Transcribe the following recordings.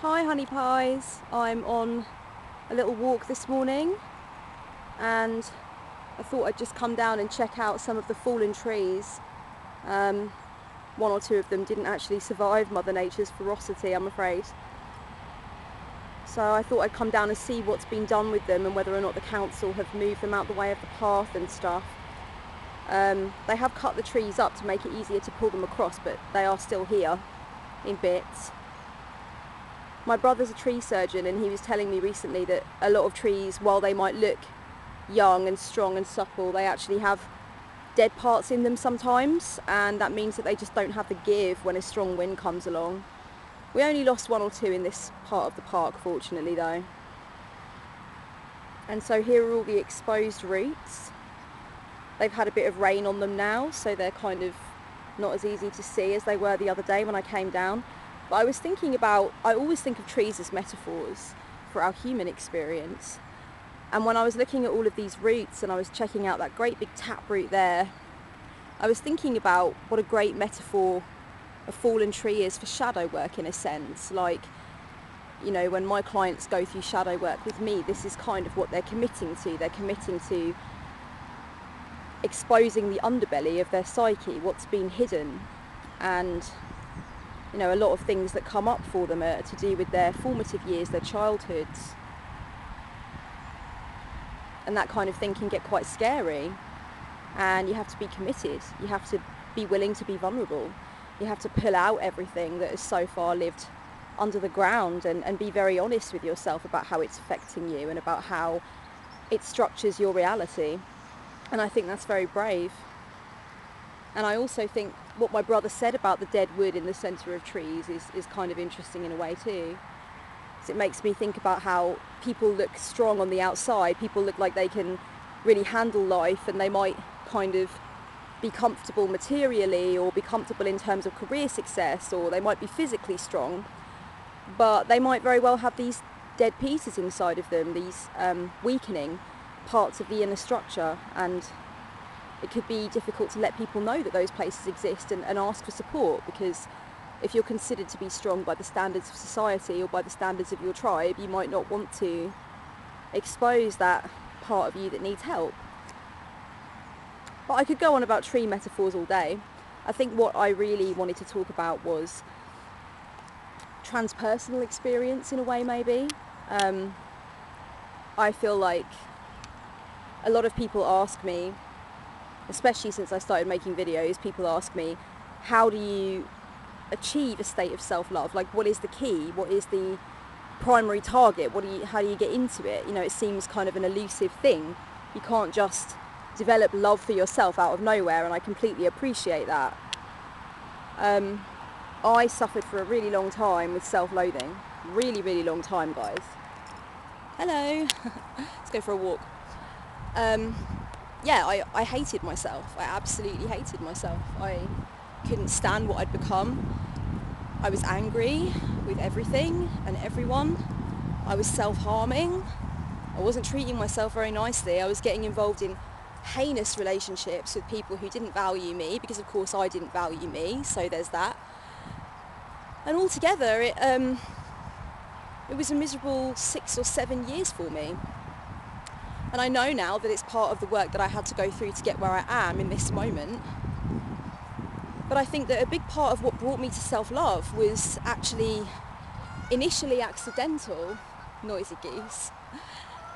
Hi honey pies, I'm on a little walk this morning and I thought I'd just come down and check out some of the fallen trees. One or two of them didn't actually survive Mother Nature's ferocity, I'm afraid. So I thought I'd come down and see what's been done with them and whether or not the council have moved them out the way of the path and stuff. They have cut the trees up to make it easier to pull them across, but they are still here in bits. My brother's a tree surgeon and he was telling me recently that a lot of trees, while they might look young and strong and supple, they actually have dead parts in them sometimes, and that means that they just don't have the give when a strong wind comes along. We only lost one or two in this part of the park, fortunately, though. And so here are all the exposed roots. They've had a bit of rain on them now, so they're kind of not as easy to see as they were the other day when I came down. But I was thinking about, I always think of trees as metaphors for our human experience. And when I was looking at all of these roots and I was checking out that great big taproot there, I was thinking about what a great metaphor a fallen tree is for shadow work, in a sense. Like, you know, when my clients go through shadow work with me, this is kind of what they're committing to. They're committing to exposing the underbelly of their psyche, what's been hidden. And, you know, a lot of things that come up for them are to do with their formative years, their childhoods. And that kind of thing can get quite scary. And you have to be committed. You have to be willing to be vulnerable. You have to pull out everything that has so far lived under the ground and be very honest with yourself about how it's affecting you and about how it structures your reality. And I think that's very brave. And I also think what my brother said about the dead wood in the centre of trees is kind of interesting in a way too. It makes me think about how people look strong on the outside. People look like they can really handle life, and they might kind of be comfortable materially or be comfortable in terms of career success, or they might be physically strong, but they might very well have these dead pieces inside of them, these weakening parts of the inner structure, and it could be difficult to let people know that those places exist and ask for support, because if you're considered to be strong by the standards of society or by the standards of your tribe, you might not want to expose that part of you that needs help. But I could go on about tree metaphors all day. I think what I really wanted to talk about was transpersonal experience in a way, maybe. I feel like a lot of people ask me, especially since I started making videos, people ask me, how do you achieve a state of self-love? Like, what is the key? What is the primary target? How do you get into it? You know, it seems kind of an elusive thing. You can't just develop love for yourself out of nowhere, and I completely appreciate that. I suffered for a really long time with self-loathing. Really, really long time, guys. Hello. Let's go for a walk. Yeah, I hated myself. I absolutely hated myself. I couldn't stand what I'd become. I was angry with everything and everyone. I was self-harming. I wasn't treating myself very nicely. I was getting involved in heinous relationships with people who didn't value me, because of course I didn't value me, so there's that. And altogether it was a miserable 6 or 7 years for me. And I know now that it's part of the work that I had to go through to get where I am in this moment. But I think that a big part of what brought me to self-love was actually initially accidental. Noisy geese.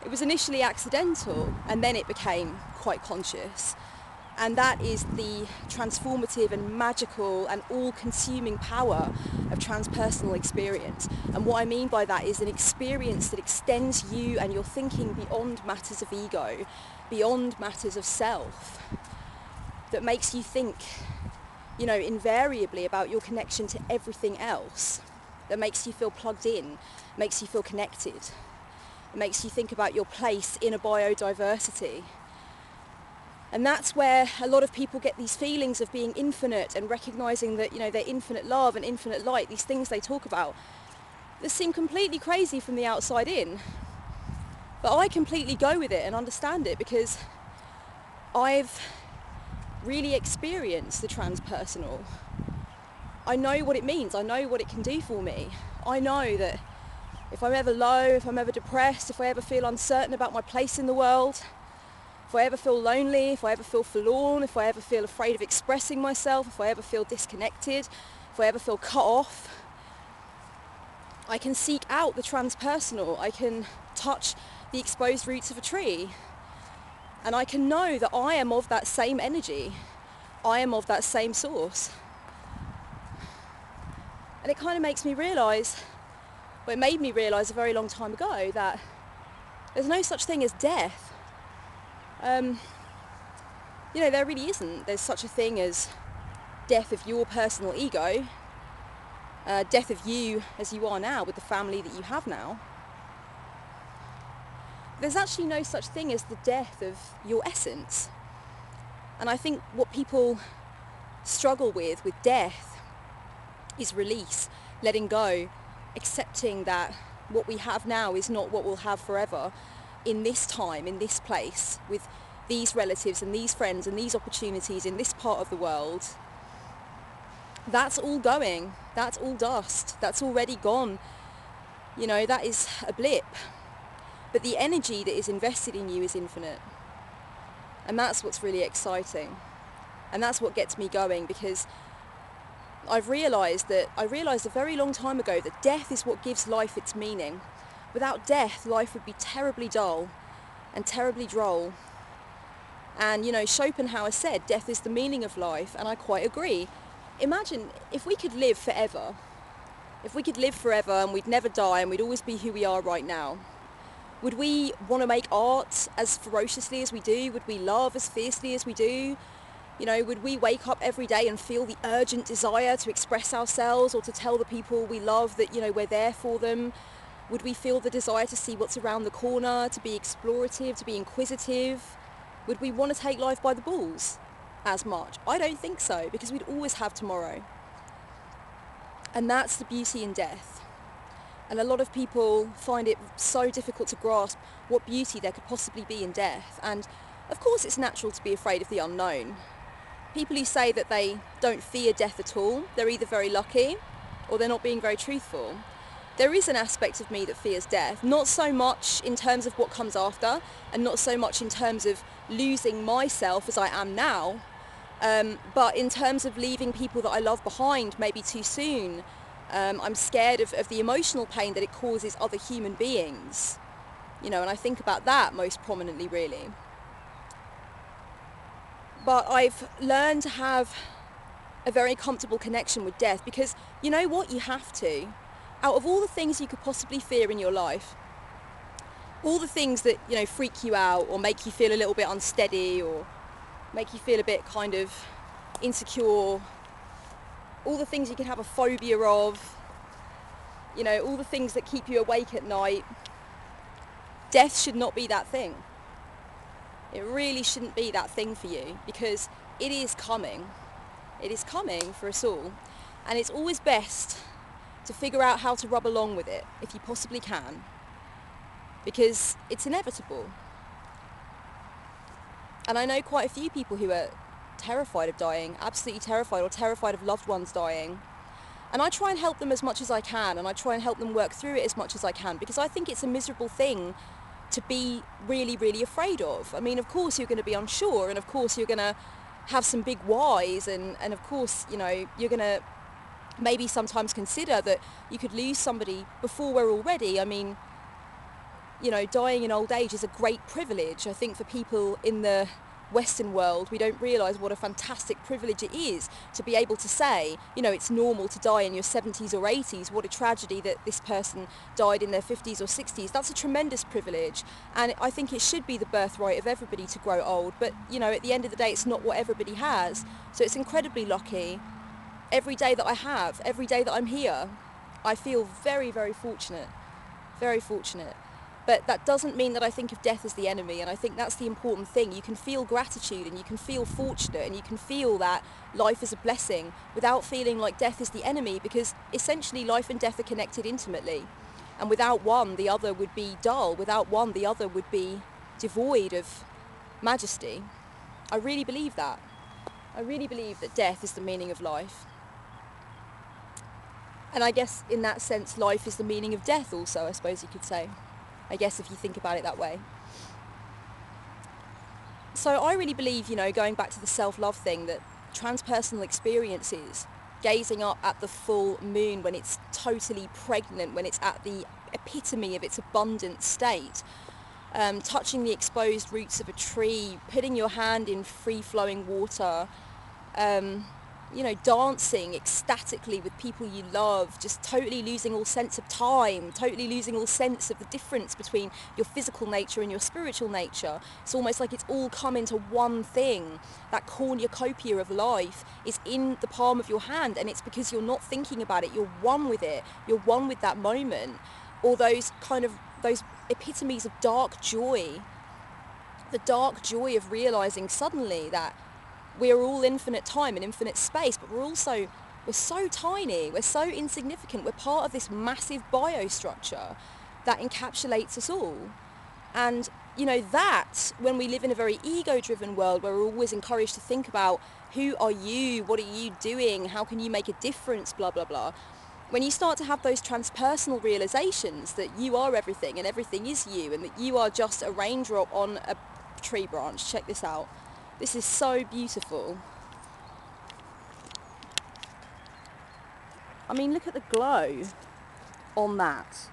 It was initially accidental, and then it became quite conscious. And that is the transformative and magical and all-consuming power of transpersonal experience. And what I mean by that is an experience that extends you and your thinking beyond matters of ego, beyond matters of self, that makes you think, you know, invariably about your connection to everything else, that makes you feel plugged in, makes you feel connected. It makes you think about your place in a biodiversity. And that's where a lot of people get these feelings of being infinite and recognizing that, you know, they're infinite love and infinite light, these things they talk about that seem completely crazy from the outside in. But I completely go with it and understand it, because I've really experienced the transpersonal. I know what it means. I know what it can do for me. I know that If I'm ever low, if I'm ever depressed, if I ever feel uncertain about my place in the world, if I ever feel lonely, if I ever feel forlorn, if I ever feel afraid of expressing myself, if I ever feel disconnected, if I ever feel cut off, I can seek out the transpersonal. I can touch the exposed roots of a tree. And I can know that I am of that same energy. I am of that same source. And it kind of makes me realise, well, it made me realise a very long time ago that there's no such thing as death. There really isn't. There's such a thing as death of your personal ego, death of you as you are now with the family that you have now. There's actually no such thing as the death of your essence. And I think what people struggle with death is release, letting go, accepting that what we have now is not what we'll have forever in this time, in this place, with these relatives and these friends and these opportunities in this part of the world. That's all going. That's all dust. That's already gone. That is a blip. But the energy that is invested in you is infinite. And that's what's really exciting. And that's what gets me going, because I realised a very long time ago that death is what gives life its meaning. Without death, life would be terribly dull and terribly droll. And, Schopenhauer said death is the meaning of life, and I quite agree. Imagine if we could live forever. If we could live forever and we'd never die and we'd always be who we are right now. Would we want to make art as ferociously as we do? Would we love as fiercely as we do? Would we wake up every day and feel the urgent desire to express ourselves or to tell the people we love that, we're there for them? Would we feel the desire to see what's around the corner, to be explorative, to be inquisitive? Would we want to take life by the balls as much? I don't think so, because we'd always have tomorrow. And that's the beauty in death. And a lot of people find it so difficult to grasp what beauty there could possibly be in death. And of course it's natural to be afraid of the unknown. People who say that they don't fear death at all, they're either very lucky or they're not being very truthful. There is an aspect of me that fears death, not so much in terms of what comes after, and not so much in terms of losing myself as I am now, but in terms of leaving people that I love behind maybe too soon. I'm scared of the emotional pain that it causes other human beings, and I think about that most prominently, really. But I've learned to have a very comfortable connection with death, because you know what, you have to. Out of all the things you could possibly fear in your life, all the things that, freak you out or make you feel a little bit unsteady or make you feel a bit kind of insecure, all the things you can have a phobia of, all the things that keep you awake at night, death should not be that thing. It really shouldn't be that thing for you, because it is coming. It is coming for us all. And it's always best to figure out how to rub along with it, if you possibly can, because it's inevitable. And I know quite a few people who are terrified of dying, absolutely terrified, or terrified of loved ones dying. And I try and help them as much as I can, and I try and help them work through it as much as I can, because I think it's a miserable thing to be really, really afraid of. I mean, of course you're going to be unsure, and of course you're going to have some big whys, and of course, you're going to maybe sometimes consider that you could lose somebody before we're all ready. I mean, dying in old age is a great privilege. I think for people in the Western world, we don't realise what a fantastic privilege it is to be able to say, it's normal to die in your 70s or 80s. What a tragedy that this person died in their 50s or 60s. That's a tremendous privilege, and I think it should be the birthright of everybody to grow old. But, at the end of the day, it's not what everybody has. So it's incredibly lucky. Every day that I have, every day that I'm here, I feel very, very fortunate. Very fortunate. But that doesn't mean that I think of death as the enemy, and I think that's the important thing. You can feel gratitude, and you can feel fortunate, and you can feel that life is a blessing without feeling like death is the enemy, because essentially life and death are connected intimately. And without one, the other would be dull. Without one, the other would be devoid of majesty. I really believe that. I really believe that death is the meaning of life. And I guess in that sense, life is the meaning of death also, I suppose you could say. I guess if you think about it that way. So I really believe, going back to the self-love thing, that transpersonal experiences, gazing up at the full moon when it's totally pregnant, when it's at the epitome of its abundant state, touching the exposed roots of a tree, putting your hand in free-flowing water, dancing ecstatically with people you love, just totally losing all sense of time, totally losing all sense of the difference between your physical nature and your spiritual nature. It's almost like it's all come into one thing. That cornucopia of life is in the palm of your hand, and it's because you're not thinking about it. You're one with it. You're one with that moment. Or those epitomes of dark joy, the dark joy of realizing suddenly that we're all infinite time and infinite space, but we're so tiny, we're so insignificant, we're part of this massive biostructure that encapsulates us all. And that, when we live in a very ego-driven world where we're always encouraged to think about who are you, what are you doing, how can you make a difference, blah blah blah, when you start to have those transpersonal realizations that you are everything and everything is you, and that you are just a raindrop on a tree branch. Check this out. This is so beautiful. I mean, look at the glow on that.